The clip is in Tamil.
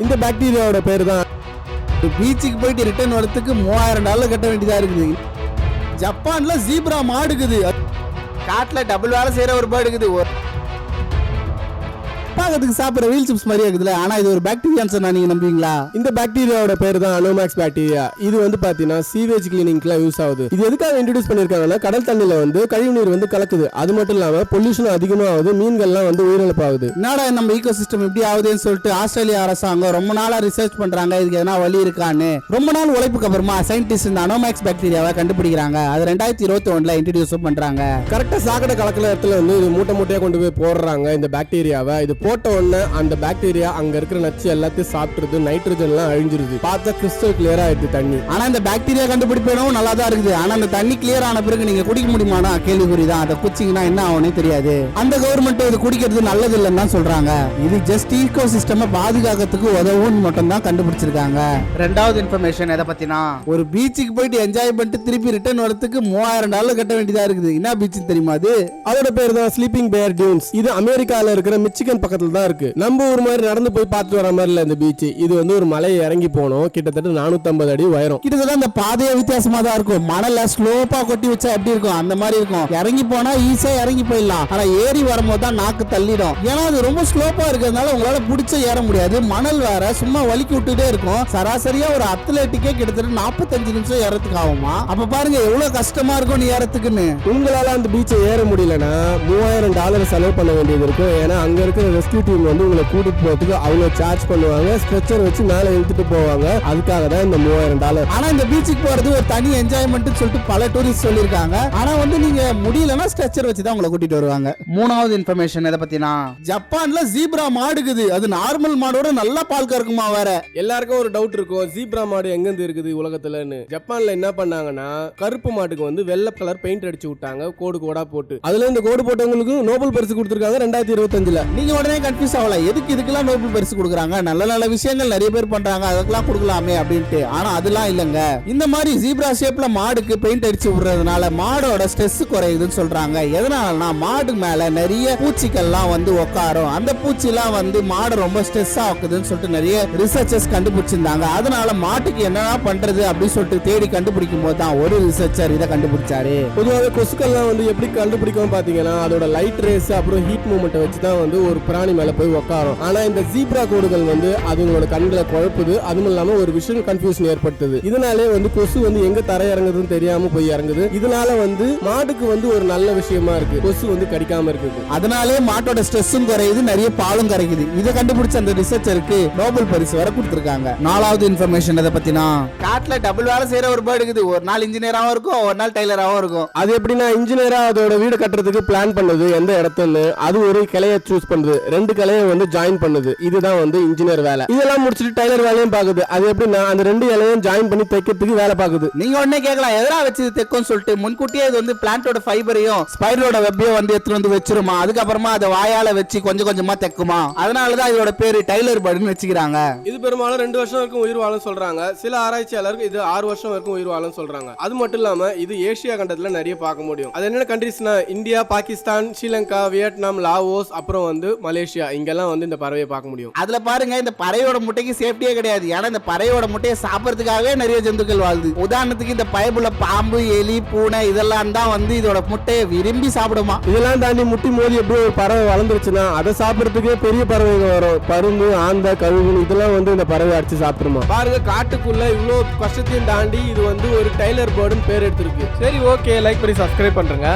இந்த பாக்டீரியாவோட பேர் தான். பீச்சுக்கு போயிட்டு ரிட்டர்ன் வரதுக்கு $3000 கட்ட வேண்டியதா இருக்குது. ஜப்பான்ல ஜீப்ரா மாடுக்குது, காட்டுல டபுள் வேலை செய்யற ஒரு பேர்டு இருக்குது. பாக்கிறதுக்கு சாப்பிடுற வீல் சிப்ஸ் மாதிரியே இருக்குதுல, ஆனா இது ஒரு பாக்டீரியான்னு சொன்னா நீங்க நம்புவீங்களா? இந்த பாக்டீரியாவோட பேர் தான் அனோமேக்ஸ் பாக்டீரியா. இது வந்து பாத்தீங்கன்னா சீவேஜ் கிளீனிங்க்குலாம் யூஸ் ஆகுது. இது எதுக்காக இன்ட்ரோடியூஸ் பண்ணிருக்காங்கன்னா கடல் தண்ணியில வந்து கழிவு நீர் வந்து கலக்குது. அது மட்டும் இல்லாம பொல்யூஷன் அதிகமா ஆகுது, மீன்கள்லாம் வந்து உயிரிழப்பு ஆகுது. என்னடா நம்ம ஈகோ சிஸ்டம் இப்படி ஆகுதுன்னு சொல்லிட்டு ஆஸ்திரேலியா அரசாங்கம் ரொம்ப நாளா ரிசர்ச் பண்றாங்க, இதுக்கு எதனா வழி இருக்கான்னு. ரொம்ப நாள் உழைப்புக்கு அப்புறமா சயின்டிஸ்ட் இந்த அனோமேக்ஸ் பாக்டீரியாவை கண்டுபிடிக்கிறாங்க. அது 2021 இன்ட்ரோடியூஸ் பண்றாங்க. கரெக்டா சாக்கடை கலக்கிற இடத்துல வந்து இது மூட்டை மூட்டையா கொண்டு போய் போடுறாங்க இந்த பாக்டீரியாவை. இது போட்ட உடனே அந்த பாக்டீரியா அங்க இருக்கிற நச்சு எல்லாத்தையும் சாப்பிட்டுருது, நைட்ரஜன் எல்லாம் அழிஞ்சிருது. பார்த்தா கிறிஸ்டல் கிளியரா ஆயிடுது தண்ணி. ஆனா இந்த பாக்டீரியா கண்டுபிடிப்பேனும் நல்லா தான் இருக்குது. ஆனா அந்த தண்ணி கிளியர் ஆன பிறகு நீங்க குடிக்க முடியுமானா கேள்விக்குறிதான். அதை குச்சிங்கன்னா என்ன ஆகும்னே தெரியாது. அந்த கவர்மெண்ட் இது குடிக்கிறது நல்லது இல்லைன்னு தான் சொல்றாங்க. இது ஜஸ்ட் ஈகோ சிஸ்டம் பாதுகாக்கிறதுக்கு உதவும் மட்டும் தான் கண்டுபிடிச்சிருக்காங்க. ரெண்டாவது இன்ஃபர்மேஷன் எதை பத்தினா, ஒரு பீச்சுக்கு போயிட்டு என்ஜாய் பண்ணிட்டு திருப்பி ரிட்டர்ன் வரதுக்கு $3000 கட்ட வேண்டியதா இருக்குது. என்ன பீச் தெரியுமா? அது அதோட பேர் தான் ஸ்லீப்பிங் பேர் டியூன்ஸ். இது அமெரிக்கால இருக்கிற மிச்சிகன் பக்கத்துல தான் இருக்கு. நம்ம ஒரு மாதிரி நடந்து போய் பார்த்து வர மாதிரி இல்ல இந்த பீச். இது வந்து ஒரு மலையை இறங்கி போனோம், கிட்டத்தட்ட 450 அடி உயரம். கிட்டத்தட்ட அந்த பாதையே வித்தியாசமா தான் இருக்கும். மணல ஸ்லோப்பா கொட்டி வச்சா எப்படி இருக்கும் அந்த மாதிரி இருக்கும். இறங்கி போனா ஈஸியா இறங்கி போயிடலாம், ஆனா ஏறி வரும்போது தான் நாக்கு தள்ளிடும். ஏன்னா அது ரொம்ப ஸ்லோப்பா இருக்கிறதுனால உங்களால பிடிச்ச ஏற முடியாது. மணல் வேற சும்மா வலிக்கி விட்டுட்டே இருக்கும். சராசரியா ஒரு அத்லெட்டிக்கே கிட்டத்தட்ட 45 நிமிஷம் ஏறதுக்கு ஆகுமா? அப்ப பாருங்க எவ்வளவு கஷ்டமா இருக்கும் நீ ஏறதுக்குன்னு. உங்களால அந்த பீச்சை ஏற முடியலன்னா $3000 செலவு பண்ண வேண்டியது இருக்கும். ஏன்னா அங்க இருக்கிற ரெஸ்கியூ டீம் வந்து உங்களை கூட்டிட்டு போறதுக்கு அவங்க சார்ஜ் பண்ணுவாங்க. ஸ்ட்ரெச்சர் வச்சு மேல இழுத்துட்டு போவாங்க. அதுக்காக தான் இந்த $3000. ஆனா இந்த பீச்சுக்கு போறது ஒரு தனி என்ஜாய்மெண்ட் சொல்லிட்டு பல டூரிஸ்ட் சொல்லிருக்காங்க. ஆனா வந்து நீங்க முடியலன்னா ஸ்ட்ரெச்சர் வச்சு தான் உங்களை கூட்டிட்டு வருவாங்க. மூணாவது இன்ஃபர்மேஷன் எதை பத்தினா, ஜப்பான்ல ஜீப்ரா மாடுக்குது. அது நார்மல் மாடோட நல்லா பால் கறக்குமா வேற. எல்லாருக்கும் ஒரு டவுட் இருக்கும், ஜீப்ரா மாடு எங்க இருந்து இருக்குது உலகத்துலன்னு. ஜப்பான்ல என்ன பண்ணாங்கன்னா கருப்பு மாட்டுக்கு வந்து வெள்ளை கலர் பெயிண்ட் அடிச்சு விட்டாங்க, கோடு கோடா போட்டு. அதுல இந்த கோடு போட்டவங்களுக்கு நோபல் பரிசு கொடுத்திருக்காங்க 2025. நீங்க உடனே கன்ஃபியூஸ் ஆகல, எதுக்கு இதுக்கெல்லாம் நோபல் பரிசு கொடுக்குறாங்க? நல்ல நல்ல விஷயங்கள் நிறைய பேர் பண்றாங்க, அதுக்கெல்லாம் கொடுக்கலாமே அப்படின்ட்டு. ஆனா அதெல்லாம் இல்லங்க. இந்த மாதிரி ஜீப்ரா ஷேப்ல மாடுக்கு பெயிண்ட் அடிச்சு விடுறதுனால மாடோட ஸ்ட்ரெஸ் குறையுதுன்னு சொல்றாங்க. எதனாலனா மாடு மேல நிறைய பூச்சிகள்லாம் வந்து உட்காரும். அந்த பூச்சி எல்லாம் வந்து மாடு ரொம்ப ஸ்ட்ரெஸ் ஆகுதுன்னு சொல்லிட்டு நிறைய ரிசர்ச்சர்ஸ் கண்டுபிடிச்சிருந்தாங்க. அதனால மாட்டுக்கு என்னன்னா பண்றது அப்படின்னு சொல்லிட்டு தேடி கண்டுபிடிக்கும் போது தான் ஒரு ரிசர்ச்சர் இதை கண்டுபிடிச்சாரு. பொதுவாக கொசுக்கள்லாம் வந்து எப்படி கண்டுபிடிக்கும் பாத்தீங்கன்னா அதோட லைட் ரேஸ் அப்புறம் ஹீட் மூவ்மெண்ட் வச்சு தான் வந்து ஒரு பிராணி மேல போய் உட்காரும். ஆனா இந்த ஜீப்ரா கோடுகள் வந்து அதுங்களோட கண்களை குழப்புது. அதுவும் இல்லாம ஒரு விஷுவல் கன்ஃபியூஷன் ஏற்படுத்துது. இதனாலே வந்து கொசு வந்து எங்க தரை இறங்குதுன்னு தெரியாம போய் இறங்குது. இதனால வந்து மாட்டுக்கு வந்து ஒரு நல்ல விஷயமா இருக்கு, கொசு வந்து கடிக்காம இருக்குது. அதனாலே மாட்டோட ஸ்ட்ரெஸ்ஸும் குறையுது, நிறைய பாலும் கரைக்குது. இதை கண்டுபிடிச்ச அந்த ரிசர்ச்சருக்கு நோபல் பரிசு வர கொடுத்திருக்காங்க. நாலாவது இன்ஃபர்மேஷன் எதை பத்தினா, காட்டுல டபுள் வேலை செய்யற ஒரு பேர்டு இருக்குது. ஒரு நாள் இன்ஜினியராவும் இருக்கும், ஒரு நாள் டெய்லராவும் இருக்கும். அது எப்படின்னா இன்ஜினியரா அதோட வீடு கட்டுறதுக்கு பிளான் பண்ணுது, எந்த இடத்துல அது ஒரு கிளைய சூஸ் பண்ணுது, 2 கிளையை வந்து ஜாயின் பண்ணுது. இதுதான் வந்து இன்ஜினியர் வேலை. இதெல்லாம் முடிச்சிட்டு டைலர் வேலையும் பாக்குது. அது எப்படின்னா அந்த 2 இலையும் ஜாயின் பண்ணி தைக்கிறதுக்கு வேலை பாக்குது. நீங்க உடனே கேட்கலாம், எதனா வச்சு தைக்கும் சொல்லிட்டு. முன்கூட்டியே இது வந்து பிளான்டோட ஃபைபரையும் ஸ்பைரலோட வெப்பையும் வந்து எடுத்து வந்து வச்சிருமா, அதுக்கப்புறமா அதை வாயால வச்சு கொஞ்சம் கொஞ்சமா தைக்குமா. அதனாலதான் இதோட பேரு டைலர் பேர்டுன்னு வச்சுக்கிறாங்க. இது பெரும்பாலும் 2 வருஷம் வரைக்கும் உயிர் வாழும் சொல்றாங்க. சில ஆராய்ச்சியாளருக்கு இது 6 வருஷம் வரைக்கும் உயிர் வாழும் சொல்றாங்க. அது மட்டும் இல்லாம இது ஏசியா கண்டத்துல நிறைய பார்க்க முடியும். அது என்ன கண்ட்ரீஸ்னா India, Pakistan, Sri Lanka, Vietnam, Laos, அப்புறம் வந்து மலேசியா, இங்கெல்லாம் வந்து இந்த பறவையை பார்க்க முடியும். அதுல பாருங்க இந்த பறவையோட முட்டைக்கு சேஃப்டியே கிடையாது. ஏன்னா இந்த பறவையோட முட்டையை சாப்பிடறதுக்காகவே நிறைய ஜந்துக்கள் வாழ்து. உதாரணத்துக்கு இந்த பயபுல பாம்பு, எலி, பூனை இதெல்லாம் தான் வந்து இதோட முட்டையை விரும்பி சாப்பிடுமா. இதெல்லாம் தாண்டி முட்டி மோதி எப்படி ஒரு பறவை வளர்ந்துருச்சுன்னா அதை சாப்பிடறதுக்கே பெரிய பறவைகள் வரும். பருந்து, ஆந்த, கழுகு இதெல்லாம் வந்து இந்த பறவை அடிச்சு சாப்பிடுமா. பாருங்க காட்டுக்குள்ள இவ்வளவு கஷ்டத்தையும் தாண்டி இது வந்து ஒரு டைலர் பேர்டுன்னு பேர் எடுத்திருக்கு. சரி, ஓகே, லைக் பண்ணி சப்ஸ்கிரைப் பண்றேங்க.